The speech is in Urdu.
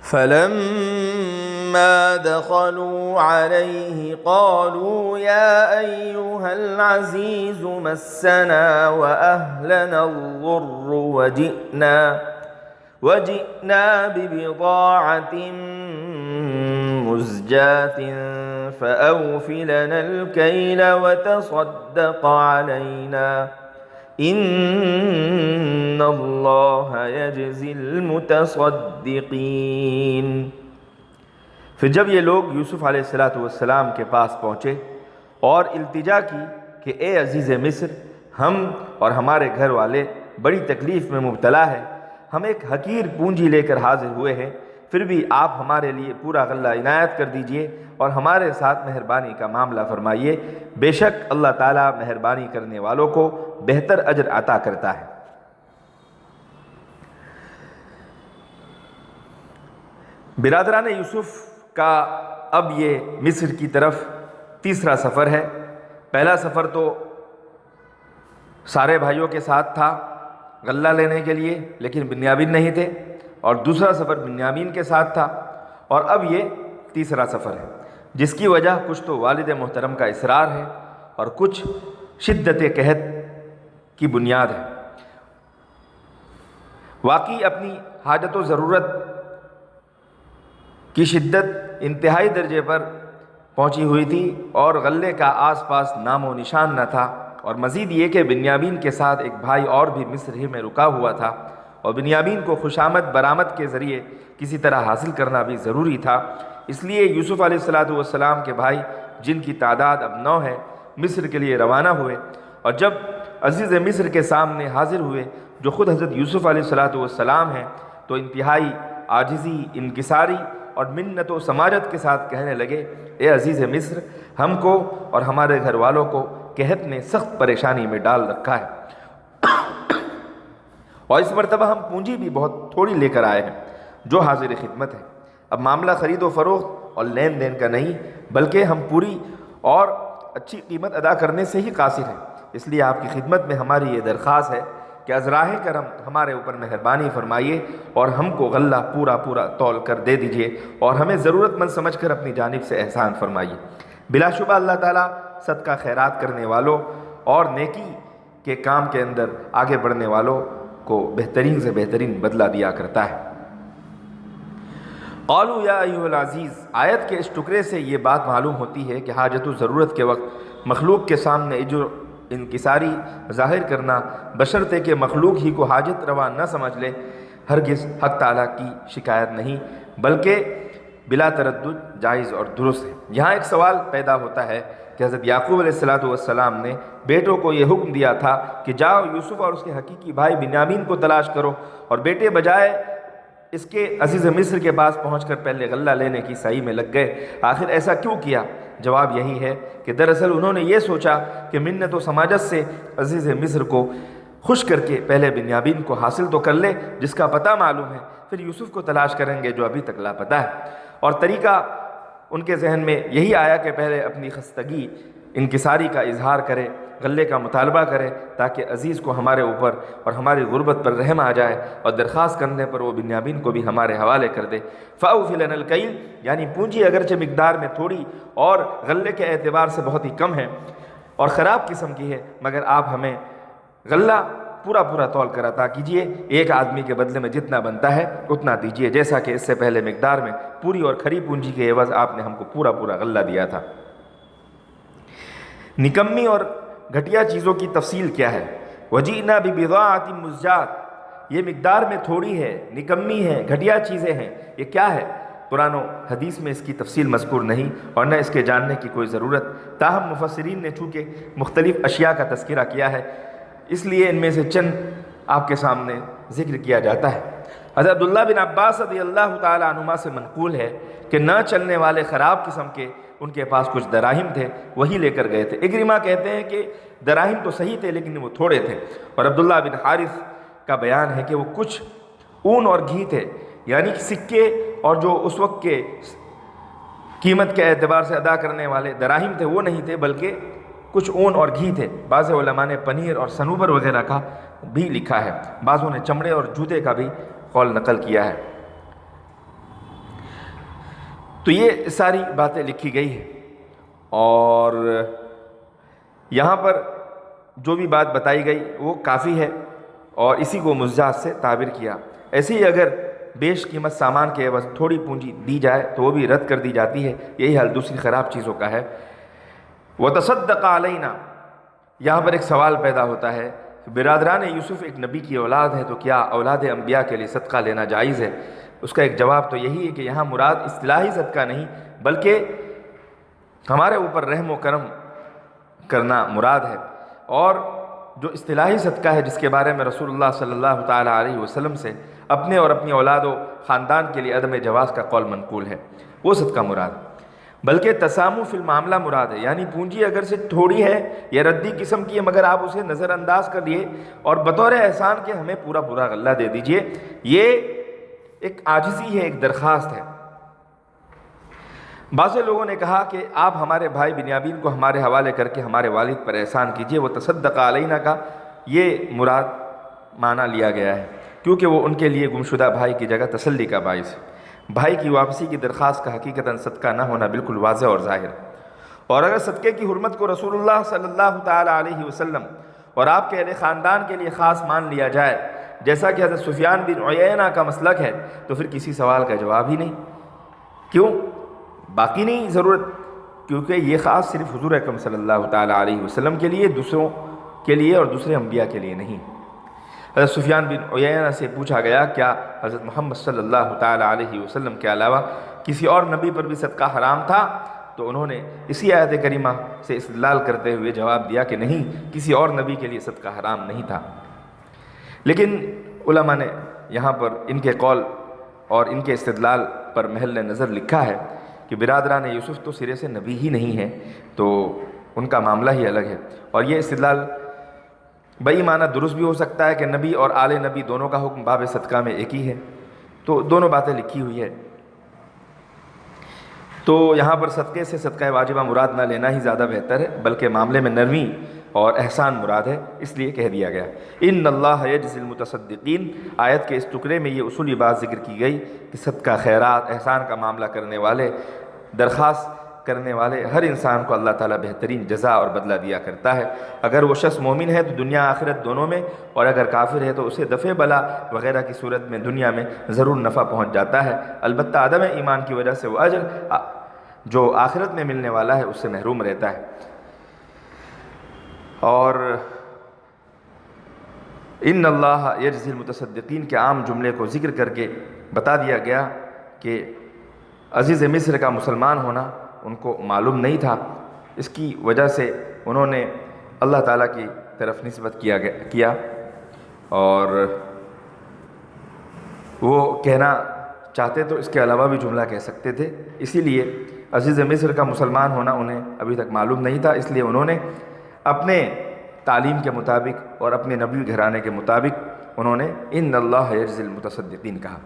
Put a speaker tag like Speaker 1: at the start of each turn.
Speaker 1: فلما دخلوا عليه قالوا يا أيها العزيز مسنا وأهلنا الضر وجئنا ببضاعة مزجاة فأوف لنا الكيل وتصدق علينا ان اللہ یجزی المتصدقین۔ پھر جب یہ لوگ یوسف علیہ السلام کے پاس پہنچے اور التجا کی کہ اے عزیز مصر، ہم اور ہمارے گھر والے بڑی تکلیف میں مبتلا ہے، ہم ایک حقیر پونجی لے کر حاضر ہوئے ہیں، پھر بھی آپ ہمارے لیے پورا غلہ عنایت کر دیجئے اور ہمارے ساتھ مہربانی کا معاملہ فرمائیے، بے شک اللہ تعالیٰ مہربانی کرنے والوں کو بہتر اجر عطا کرتا ہے۔ برادران یوسف کا اب یہ مصر کی طرف تیسرا سفر ہے۔ پہلا سفر تو سارے بھائیوں کے ساتھ تھا غلہ لینے کے لیے، لیکن بنیامین نہیں تھے، اور دوسرا سفر بنیامین کے ساتھ تھا، اور اب یہ تیسرا سفر ہے، جس کی وجہ کچھ تو والد محترم کا اصرار ہے اور کچھ شدت قحط کی بنیاد ہے۔ واقعی اپنی حاجت و ضرورت کی شدت انتہائی درجے پر پہنچی ہوئی تھی اور غلے کا آس پاس نام و نشان نہ تھا، اور مزید یہ کہ بنیامین کے ساتھ ایک بھائی اور بھی مصر ہی میں رکا ہوا تھا، اور بنیامین کو خوشامد برآمد کے ذریعے کسی طرح حاصل کرنا بھی ضروری تھا۔ اس لیے یوسف علیہ السلام کے بھائی، جن کی تعداد اب 9 ہے، مصر کے لیے روانہ ہوئے، اور جب عزیز مصر کے سامنے حاضر ہوئے جو خود حضرت یوسف علیہ السلام ہیں، تو انتہائی عاجزی، انکساری اور منت و سماجت کے ساتھ کہنے لگے، اے عزیز مصر، ہم کو اور ہمارے گھر والوں کو قحط نے سخت پریشانی میں ڈال رکھا ہے، اور اس مرتبہ ہم پونجی بھی بہت تھوڑی لے کر آئے ہیں جو حاضر خدمت ہے۔ اب معاملہ خرید و فروخت اور لین دین کا نہیں، بلکہ ہم پوری اور اچھی قیمت ادا کرنے سے ہی قاصر ہیں، اس لیے آپ کی خدمت میں ہماری یہ درخواست ہے کہ از راہ کرم ہمارے اوپر مہربانی فرمائیے اور ہم کو غلہ پورا تول کر دے دیجئے، اور ہمیں ضرورت مند سمجھ کر اپنی جانب سے احسان فرمائیے۔ بلا شبہ اللہ تعالیٰ صدقہ خیرات کرنے والوں اور نیکی کے کام کے اندر آگے بڑھنے والوں کو بہترین سے بہترین بدلہ دیا کرتا ہے۔ قالوا یا ایھا العزیز، آیت کے اس ٹکڑے سے یہ بات معلوم ہوتی ہے کہ حاجت و ضرورت کے وقت مخلوق کے سامنے انکساری ظاہر کرنا، بشرطے کہ مخلوق ہی کو حاجت روا نہ سمجھ لے، ہرگز حق تعالیٰ کی شکایت نہیں، بلکہ بلا تردد جائز اور درست ہے۔ یہاں ایک سوال پیدا ہوتا ہے کہ حضرت یعقوب علیہ السلام نے بیٹوں کو یہ حکم دیا تھا کہ جاؤ یوسف اور اس کے حقیقی بھائی بنیامین کو تلاش کرو، اور بیٹے بجائے اس کے عزیز مصر کے پاس پہنچ کر پہلے غلہ لینے کی سعی میں لگ گئے۔ آخر ایسا کیوں کیا؟ جواب یہی ہے کہ دراصل انہوں نے یہ سوچا کہ منت و سماجت سے عزیز مصر کو خوش کر کے پہلے بنیامین کو حاصل تو کر لے جس کا پتہ معلوم ہے، پھر یوسف کو تلاش کریں گے جو ابھی تک لاپتہ ہے۔ اور طریقہ ان کے ذہن میں یہی آیا کہ پہلے اپنی خستگی، انکساری کا اظہار کرے، غلے کا مطالبہ کرے، تاکہ عزیز کو ہمارے اوپر اور ہماری غربت پر رحم آ جائے، اور درخواست کرنے پر وہ بنیامین کو بھی ہمارے حوالے کر دے۔ فَأَوْفِ لَنَا الْكَيْلَ، یعنی پونجی اگرچہ مقدار میں تھوڑی اور غلے کے اعتبار سے بہت ہی کم ہے اور خراب قسم کی ہے، مگر آپ ہمیں غلہ پورا تول کر عطا کیجئے، ایک آدمی کے بدلے میں جتنا بنتا ہے اتنا دیجئے، جیسا کہ اس سے پہلے مقدار میں پوری اور کھری پونجی کے عوض آپ نے ہم کو پورا غلہ دیا تھا۔ نکمی اور گھٹیا چیزوں کی تفصیل کیا ہے؟ وَجِئْنَا بِبِضَاعَةٍ مُزْجَاةٍ، یہ مقدار میں تھوڑی ہے، نکمی ہے، گھٹیا چیزیں ہیں، یہ کیا ہے؟ قرآن و حدیث میں اس کی تفصیل مذکور نہیں اور نہ اس کے جاننے کی کوئی ضرورت، تاہم مفسرین نے چونکہ مختلف اشیاء کا تذکرہ کیا ہے، اس لیے ان میں سے چند آپ کے سامنے ذکر کیا جاتا ہے۔ حضرت عبداللہ بن عباس رضی اللہ تعالی عنہما سے منقول ہے کہ نہ چلنے والے خراب قسم کے ان کے پاس کچھ دراہم تھے، وہی لے کر گئے تھے۔ اکرمہ کہتے ہیں کہ دراہم تو صحیح تھے لیکن وہ تھوڑے تھے، اور عبداللہ بن حارث کا بیان ہے کہ وہ کچھ اون اور گھی تھے، یعنی سکے اور جو اس وقت کے قیمت کے اعتبار سے ادا کرنے والے دراہم تھے وہ نہیں تھے، بلکہ کچھ اون اور گھی تھے۔ بعض علماء نے پنیر اور صنوبر وغیرہ کا بھی لکھا ہے، بعضوں نے چمڑے اور جوتے کا بھی قول نقل کیا ہے۔ تو یہ ساری باتیں لکھی گئی ہیں، اور یہاں پر جو بھی بات بتائی گئی وہ کافی ہے، اور اسی کو مزاج سے تعبیر کیا۔ ایسے ہی اگر بیش قیمت سامان کے عوض تھوڑی پونجی دی جائے تو وہ بھی رد کر دی جاتی ہے، یہی حال دوسری خراب چیزوں کا ہے۔ وَتَصَدَّقَ عَلَيْنَا، یہاں پر ایک سوال پیدا ہوتا ہے، برادران یوسف ایک نبی کی اولاد ہے، تو کیا اولاد انبیاء کے لیے صدقہ لینا جائز ہے؟ اس کا ایک جواب تو یہی ہے کہ یہاں مراد اصطلاحی صدقہ نہیں بلکہ ہمارے اوپر رحم و کرم کرنا مراد ہے، اور جو اصطلاحی صدقہ ہے جس کے بارے میں رسول اللہ صلی اللہ تعالیٰ علیہ وسلم سے اپنے اور اپنی اولاد و خاندان کے لیے عدم جواز کا قول منقول ہے، وہ صدقہ مراد، بلکہ تسامح فی المعاملہ مراد ہے، یعنی پونجی اگر سے تھوڑی ہے یا ردی قسم کی ہے مگر آپ اسے نظر انداز کر لیے اور بطور احسان کے ہمیں پورا پورا غلہ دے دیجئے، یہ ایک عاجزی ہے، ایک درخواست ہے۔ بعض لوگوں نے کہا کہ آپ ہمارے بھائی بنیامین کو ہمارے حوالے کر کے ہمارے والد پر احسان کیجئے، وہ تصدق علینا کا یہ مراد معنی لیا گیا ہے، کیونکہ وہ ان کے لیے گمشدہ بھائی کی جگہ تسلی کا باعث ہے۔ بھائی کی واپسی کی درخواست کا حقیقتاً صدقہ نہ ہونا بالکل واضح اور ظاہر ہے، اور اگر صدقے کی حرمت کو رسول اللہ صلی اللہ تعالیٰ علیہ وسلم اور آپ کے اہل خاندان کے لیے خاص مان لیا جائے جیسا کہ حضرت سفیان بن عیینہ کا مسلک ہے، تو پھر کسی سوال کا جواب ہی نہیں۔ کیوں؟ باقی نہیں ضرورت، کیونکہ یہ خاص صرف حضور اکرم صلی اللہ تعالیٰ علیہ وسلم کے لیے، دوسروں کے لیے اور دوسرے انبیاء کے لیے نہیں۔ حضرت سفیان بن عیینہ سے پوچھا گیا کیا حضرت محمد صلی اللہ تعالیٰ علیہ وسلم کے علاوہ کسی اور نبی پر بھی صدقہ حرام تھا؟ تو انہوں نے اسی آیت کریمہ سے استدلال کرتے ہوئے جواب دیا کہ نہیں، کسی اور نبی کے لیے صدقہ حرام نہیں تھا۔ لیکن علماء نے یہاں پر ان کے قول اور ان کے استدلال پر محل نظر لکھا ہے کہ برادران یوسف تو سرے سے نبی ہی نہیں ہیں، تو ان کا معاملہ ہی الگ ہے، اور یہ استدلال بئی معنی درست بھی ہو سکتا ہے کہ نبی اور آل نبی دونوں کا حکم باب صدقہ میں ایک ہی ہے، تو دونوں باتیں لکھی ہوئی ہے۔ تو یہاں پر صدقے سے صدقہ واجبہ مراد نہ لینا ہی زیادہ بہتر ہے، بلکہ معاملے میں نرمی اور احسان مراد ہے، اس لیے کہہ دیا گیا ان اللہ یجزی المتصدقین۔ آیت کے اس ٹکڑے میں یہ اصولی بات ذکر کی گئی کہ صدقہ، خیرات، احسان کا معاملہ کرنے والے، درخواست کرنے والے ہر انسان کو اللہ تعالیٰ بہترین جزا اور بدلہ دیا کرتا ہے۔ اگر وہ شخص مومن ہے تو دنیا آخرت دونوں میں، اور اگر کافر ہے تو اسے دفع بلا وغیرہ کی صورت میں دنیا میں ضرور نفع پہنچ جاتا ہے، البتہ عدم ایمان کی وجہ سے وہ اجر جو آخرت میں ملنے والا ہے اس سے محروم رہتا ہے۔ اور ان اللہ یجزی المتصدقین کے عام جملے کو ذکر کر کے بتا دیا گیا کہ عزیز مصر کا مسلمان ہونا ان کو معلوم نہیں تھا، اس کی وجہ سے انہوں نے اللہ تعالیٰ کی طرف نسبت کیا اور وہ کہنا چاہتے تو اس کے علاوہ بھی جملہ کہہ سکتے تھے، اسی لیے عزیز مصر کا مسلمان ہونا انہیں ابھی تک معلوم نہیں تھا، اس لیے انہوں نے اپنے تعلیم کے مطابق اور اپنے نبی گھرانے کے مطابق انہوں نے ان اللہ یجزی المتصدقین کہا۔